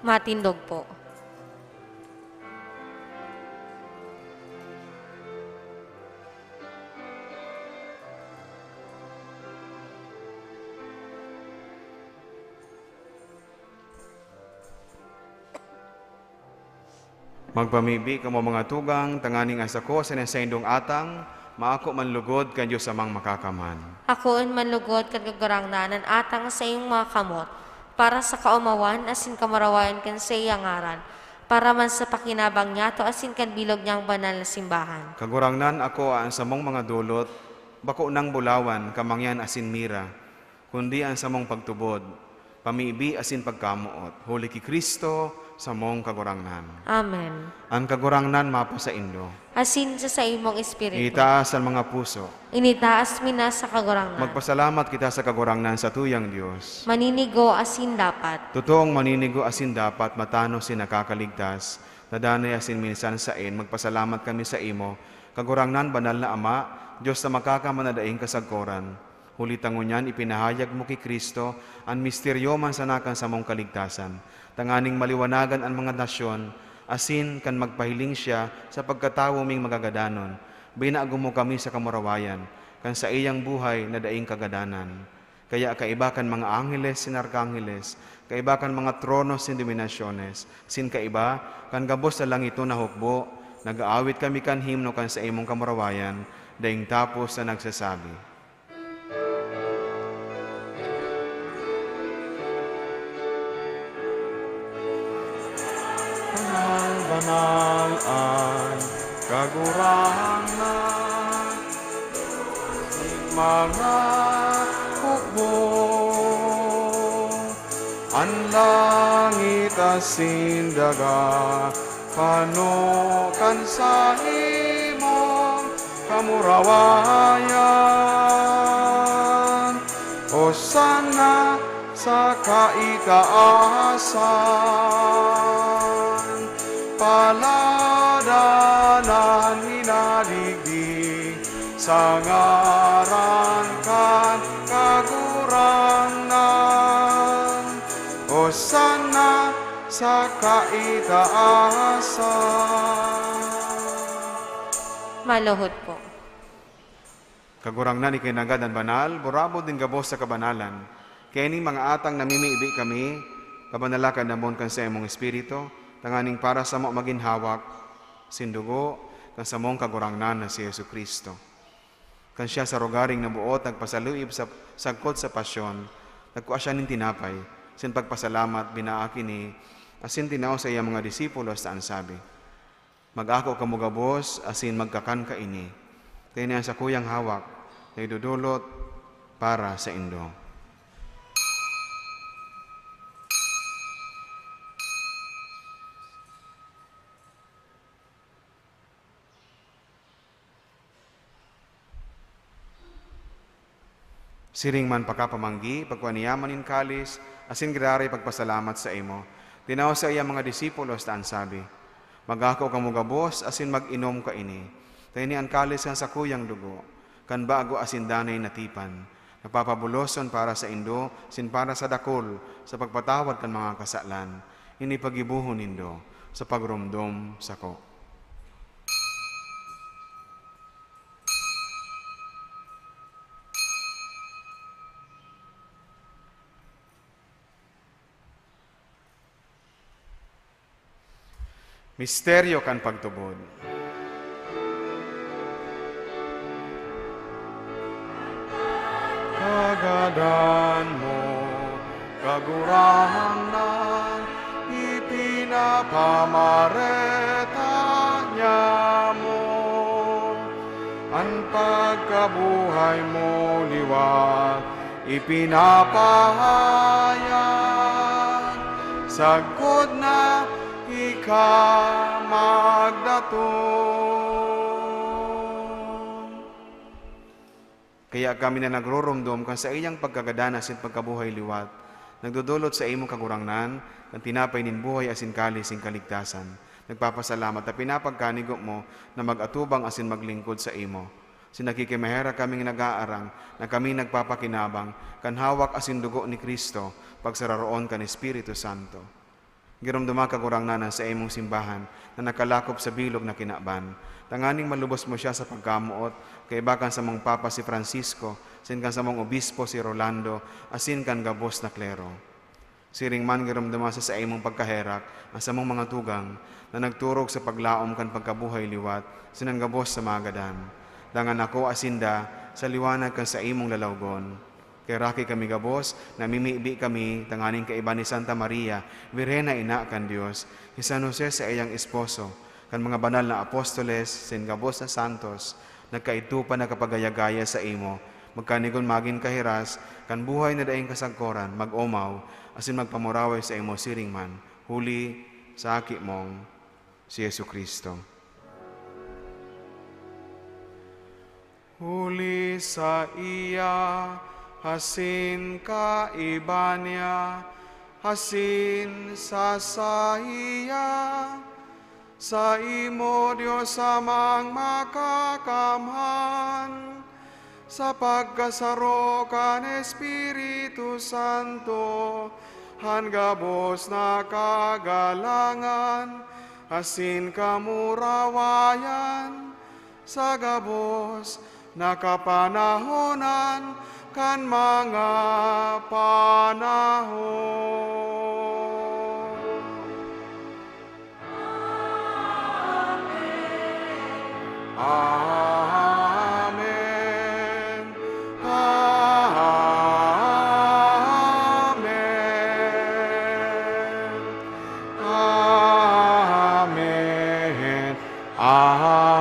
Matindog po. Magpamibi kamo mga tugang, tanganing asako sa nasaindong atang, maako manlugod kan Diyos amang makakaman. Akoon manlugod kag gagurangnanan atang sa iyong mga kamot, para sa kaumawan asin kamarawayan kan sa iyang ngaran, para man sa pakinabang niya to asin kan bilog niyang banal na simbahan. Kagurangnan ako ang samong mga dulot, bako nang bulawan kamangyan asin mira, kundi ang samong pagtubod, pamibi asin pagkamuot, huli ki Kristo, sa mong kagurangnan. Amen. Ang kagurangnan mapo sa Indo. Asin sa imong espiritu. Itaas ang mga puso. Initaas mina sa kagurangnan. Magpasalamat kita sa kagurangnan sa tuyang Diyos. Maninigo asin dapat. Totoong maninigo asin dapat matano si nakakaligtas. Nadanay asin minsan sa magpasalamat kami sa imo. Kagurangnan banal na Ama, Diyos na makakamanadaing kasagkoran. Hulitang ngunyan ipinahayag mo kay Kristo ang misteryo man sanakan sa mong kaligtasan. Tanganing maliwanagan ang mga nasyon, asin kan magpahiling siya sa pagkatawo ming magagadanon. Binago mo kami sa kamurawayan, kan sa iyang buhay na daing kagadanan. Kaya kaiba kan mga angeles sin arkangeles, kaiba kan mga tronos sin dominasyones, sin kaiba kan gabos sa langito na hukbo, nag-aawit kami kan himno kan sa imong kamurawayan, daing tapos na nagsasabi. Banal ang kagurangnan, mga hukbo, ang langit asin daga, panukan sa imong kamurawayan. Hosana sa kaitaasan, paladanan hinaligdi sa ngaran kan kagurangnan. Hosana sa kaitaasan. Maluhod po. Kagurangnan ikinagad ang banal, burabo din gabos sa kabanalan. Kaya ning mga atang namimiibi kami, kabanalakan namon kan sa imong espiritu, tanganing para sa mo maginhawak, sindugo, kan sa mong kagurangnan na si Yesu Kristo. Kan siya sa rogaring nabuot, nagpasaluib sa sagkot sa pasyon, nagkuha siya ning tinapay, sin pagpasalamat, binaaki ni, asin tinaw sa iya mga disipulos saan sabi, mag-ako kamugabos, asin magkakan ka ini. Kaya niya sa kuyang hawak, na idudulot para sa Indo. Siring man pakapamanggi, pagkuaniyaman in kalis, asin girari pagpasalamat sa imo. Tinaw sa iya mga disipulos taan sabi, mag-ako kamugabos, asin mag-inom ka ini. Tayo ni ang kalis kan sa kuyang dugo, kan bago asin danay natipan. Napapabuloson para sa Indo, sin para sa dakol, sa pagpatawad kan mga kasalan. Ini pagibuhon Indo, sa pagrumdom sa ko. Misteryo kan pagtubod. Kagadan mo, kagurahanan, ipinapamareta niya mo. Ang pagkabuhay mo liwat, ipinapahayag, sagod na ika magdaton. Kaya kami na nagroromdom kan sa iyang pagkagadanas at pagkabuhay liwat, nagdudulot sa imong kagurangnan, kan tinapay nin buhay asin kalis sing kaligtasan. Nagpapasalamat at pinapagkanigo mo na mag-atubang asin maglingkod sa imo. Sinakikimahera kaming nag-aarang na kami nagpapakinabang kan hawak asin dugo ni Kristo pagsararoon kan Espiritu Santo. Giromduma kagurangnanan sa imong simbahan na nakalakop sa bilog na kinaban. Tanganing malubos mo siya sa pagkamuot, kaibakan sa mong Papa si Francisco, sin kan sa mong Obispo si Rolando, asin kan gabos na klero. Siring man giromduma sa imong pagkaherak, ang sa mong mga tugang, na nagturog sa paglaom kan pagkabuhay liwat, sinang gabos sa magadan. Dangan ako asinda, sa liwanag kan sa imong lalawgon. Kay raki kami gabos, namimibi kami, tanganing kaiba ni Santa Maria, Birhena ina kan Dios, ni San Jose sa iyang esposo, kan mga banal na apostoles, sin gabos na santos, nagkaitupa na kapagayagaya sa imo, magkanigon magin kahiras, kan buhay na daing kasagkoran, mag-omaw, asin magpamuraway sa imo siring man, huli sa aki mong si Yesu Kristo. Huli sa iya, hasin ka iba niya, hasin sa iya, sa imo Diyos amang makakamhan, sa pagkasaro kan Espiritu Santo, hangabos na kagalangan, asin kamurawayan, sa gabos na kapanahonan, kan mga panahon. Amen. Amen. Amen.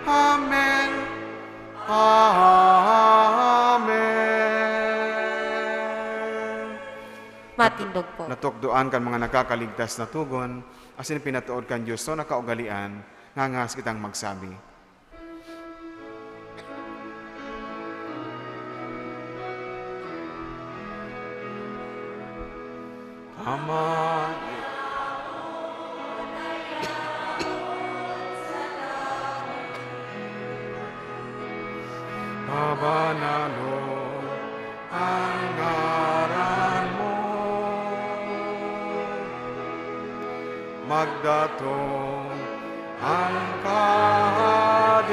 Amen. Amen. Amen. Matindog po. Natukdoan kan mga nakakaligtas na tugon, asin pinatuod kan Diyos so nakaugalian, ngangas kitang magsabi. Ama, Pabanalo ang ngaran mo, magdatong ang kaharian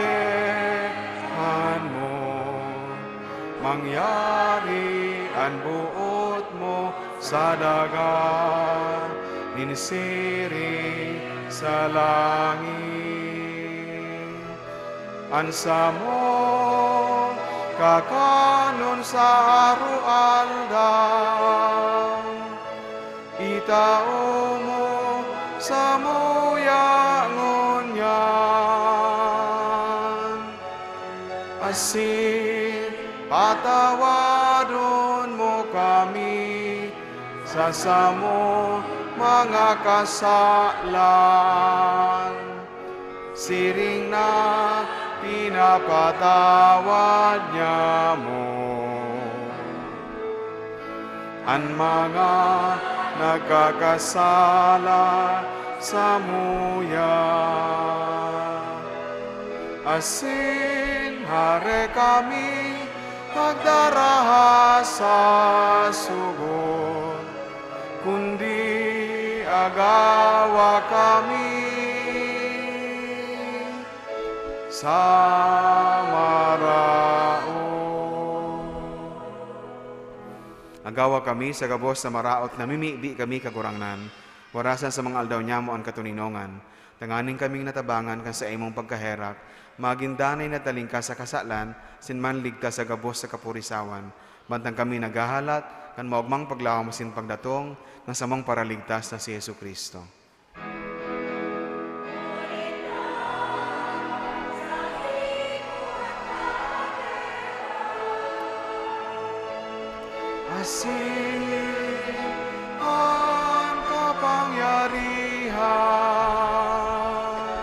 mo, mangyari ang buot mo sa dagat, ninisiri sa langit. Ansa mo kakanon sa arualdaw, itao mo sa muyangon yan, asin patawadon mo kami sa samo mga kasalan, siring na pinapatawad niya mo ang mga nagkakasala sa muya. Asin hare kami pagdaraha sa sugod, kundi agawa kami sa marao. Agawa kami sa gabos na maraot na mimibi kami kagurangnan, warasan sa mga aldaw niya mo ang katuninongan, tanganing kaming natabangan kan sa imong pagkaherak, magindanay na taling ka sa kasalan, sinmanlig ka sa gabos sa kapurisawan, bantang kami nagahalat, kan maugmang paglawang masin pagdatong, ng samang paraligtas na si Yesu Kristo. Asin ang kapangyarihan,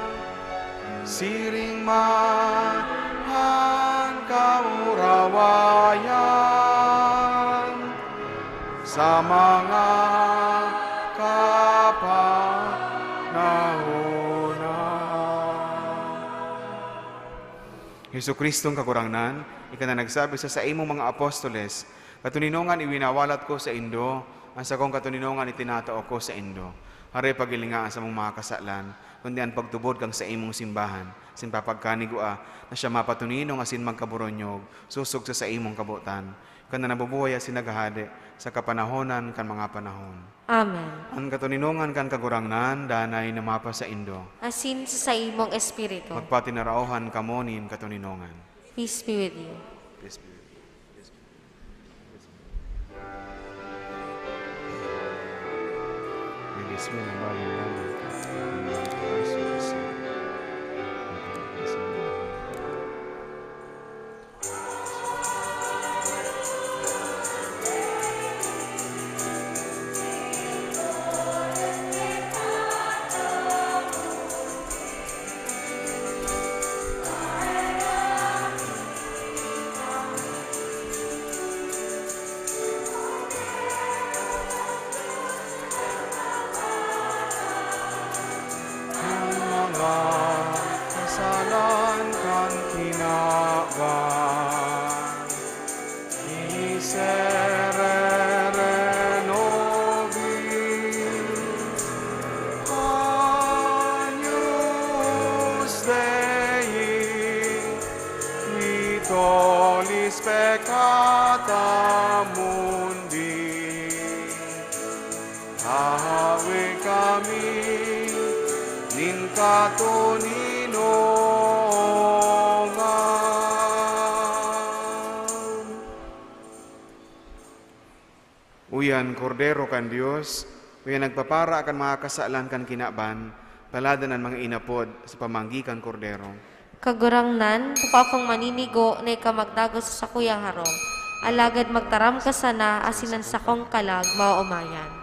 siring man ang kaurawayan, sa mga kapanahonan. Hesu Kristong kakurangnan, ika na nagsabi sa imong mga apostoles, katuninongan iwinawalat ko sa Indo, ang sakong katuninongan itinatao ko sa Indo. Hare pagilingaan sa mong mga kasalan, kundi ang pagtubod kang sa imong simbahan, sin papagkanigua, na siya mapatuninong asin magkaburonyog, susog sa imong kabutan. Kana nabubuhay asin nagahade, sa kapanahonan kan mga panahon. Amen. Ang katuninongan kan kagurangnan, danay na mapa sa Indo. Asin sa imong espiritu. Magpatinarauhan kamo nin katuninongan. Peace be with you. Peace be with you. Ismi ng bayan namin. Jesus. hahawi kami, nin katuninongan. Uyan, kordero kan Dios, uyan nagpapara kan mga kasalan kan kinaban, paladan ang mga inapod sa pamanggikan kordero. Kagurangnan, buka akong maninigo na ikamagdagos sa sakuyang harong. Alagad magtaram ka sana, asinan sa kong kalag, maumayan.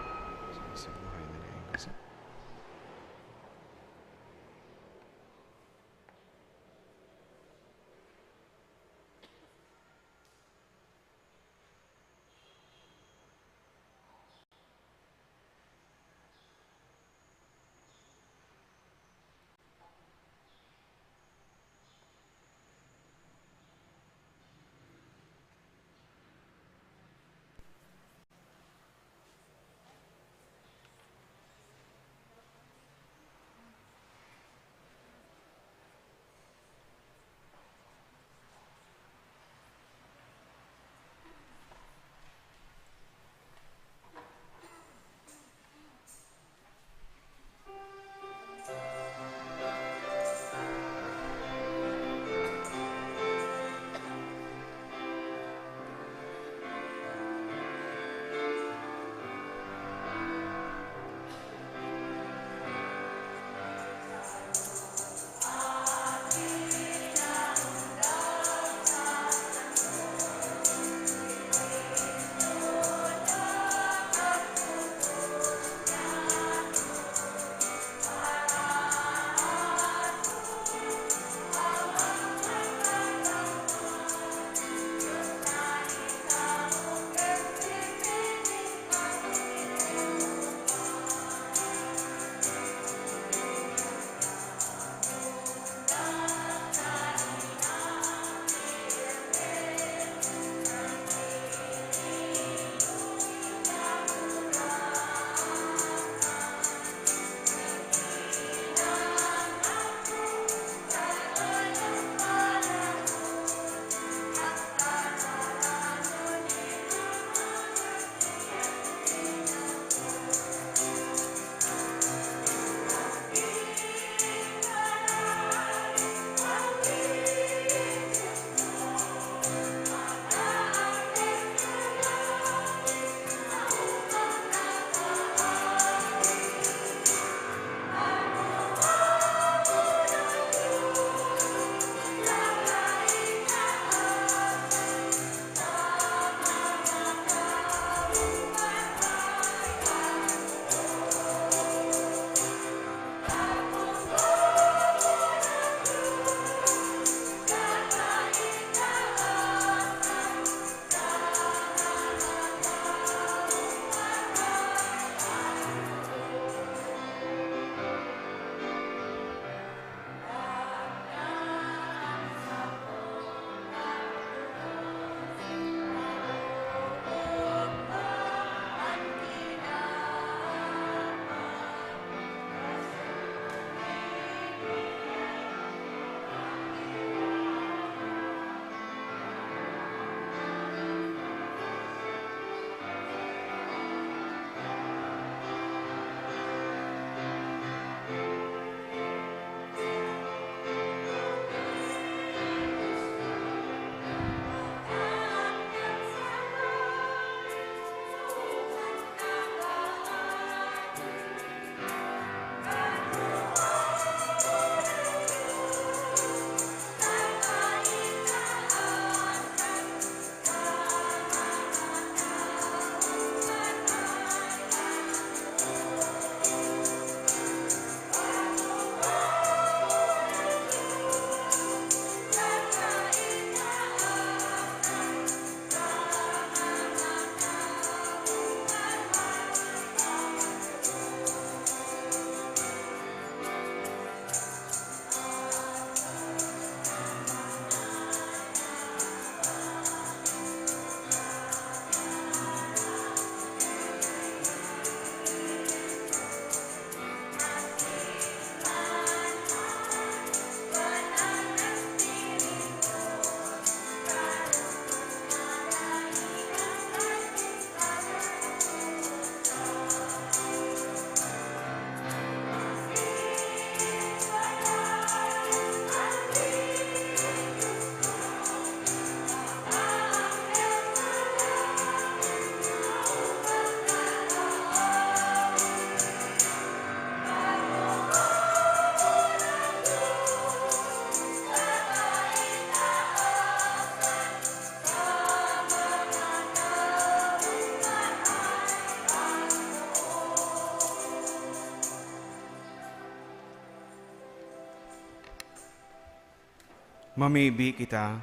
Mamibi kita.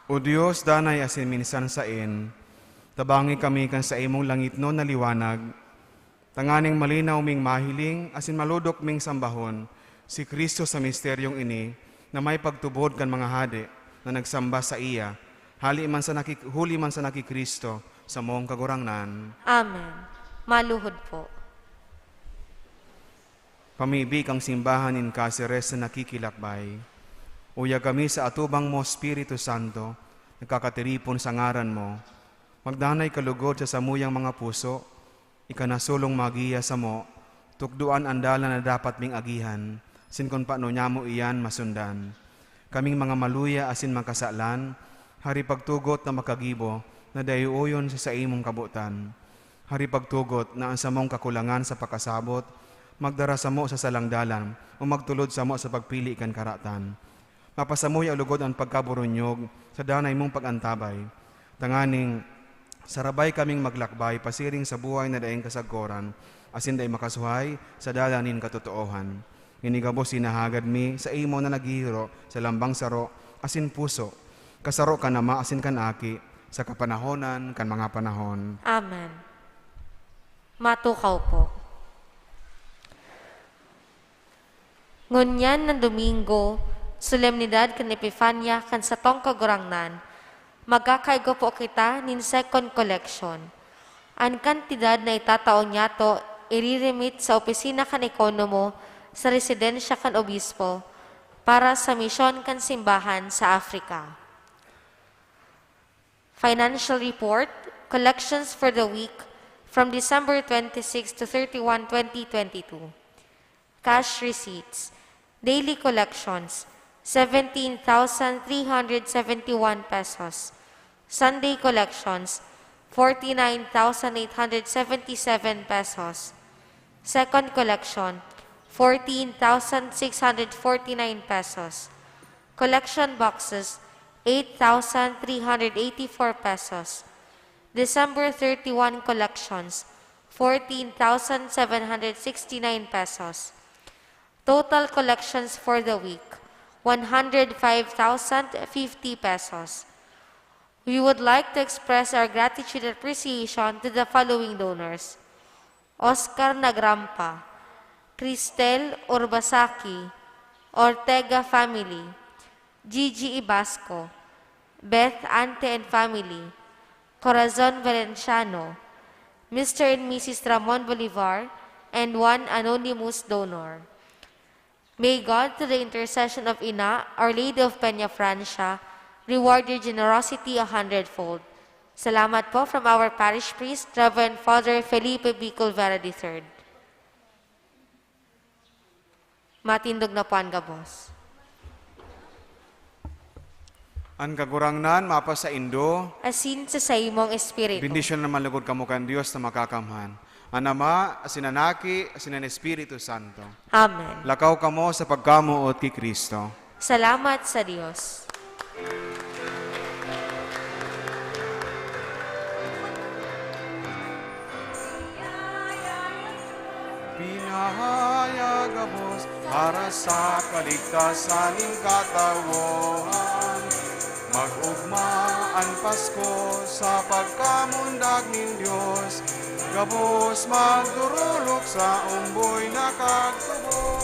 O Dios, danay asin minsan sain, tabangi kami kan sa imong langit no na liwanag, tanganing malinaw ming mahiling, asin maludok ming sambahon, si Kristo sa misteryong ini, na may pagtubod kan mga hade, na nagsamba sa iya, huli man sa Kristo sa mong kagurangnan. Amen. Maluhod po. Pamibig ang simbahan in Cáceres na nakikilakbay. Uya kami sa atubang mo, Espiritu Santo, nagkakatiripon sa ngaran mo. Magdanay kalugod sa samuyang mga puso, ikanasulong magiya sa mo, tukduan andala na dapat ming agihan, sinkon pa no mo iyan masundan. Kaming mga maluya asin makasalan, hari pagtugot na makagibo, na dayuyon sa imong kabutan. Hari pagtugot na ang samong kakulangan sa pakasabot, magdara sa mo sa salangdalan, o magtulod sa mo sa pagpili kan karatan. Mapasamoy alugod ang pagkaburunyog sa danay mong pagantabay. Tanganing, sarabay kaming maglakbay, pasiring sa buhay na daing kasagkoran, asin day makasuhay sa dalanin katotoohan. Inigabos sinahagad mi sa imo na naghihiro sa lambang saro, asin puso, kasaro ka nama asin kan aki, sa kapanahonan kan mga panahon. Amen. Matukaw po. Ngunyan ng Domingo, solemnidad kan Epifania kan sa tong kagurangnan, magkakaigo po kita nin second collection. Ang kantidad na itataon niya to, iriremit sa opisina kan ekonomo sa residensya kan obispo para sa misyon kan simbahan sa Africa. Financial report, collections for the week from December 26 to 31, 2022. Cash receipts, daily collections, 17,371 pesos. Sunday collections, 49,877 pesos. Second collection, 14,649 pesos. Collection boxes, 8,384 pesos. December 31 collections, 14,769 pesos. Total collections for the week, 105,050 pesos. We would like to express our gratitude and appreciation to the following donors: Oscar Nagrampa, Cristel Urbasaki, Ortega family, Gigi Ibasco, Beth Ante and family, Corazon Valenciano, Mr. and Mrs. Ramon Bolivar, and one anonymous donor. May God, through the intercession of Ina, Our Lady of Peña Francia, reward your generosity 100-fold. Salamat po from our parish priest, Reverend Father Felipe B. Culvera III. Matindog na po ang gabos. Ang kagurangnan, mapa sa Indo, Asin sa imong espiritu. bendisyon na malugod kamo kan Dios na makakamhan. Ang Ama, asinanaki, asinan Espiritu Santo. Amen. Lakaw kamo sa pagkamuot kay Kristo. Salamat sa Diyos. Pinahayagabos para sa kaligtasan ng katawhan. Mag-ugmaan Pasko sa pagkamundag ng Diyos. Gabos magdurulok sa umboy na kagtubo.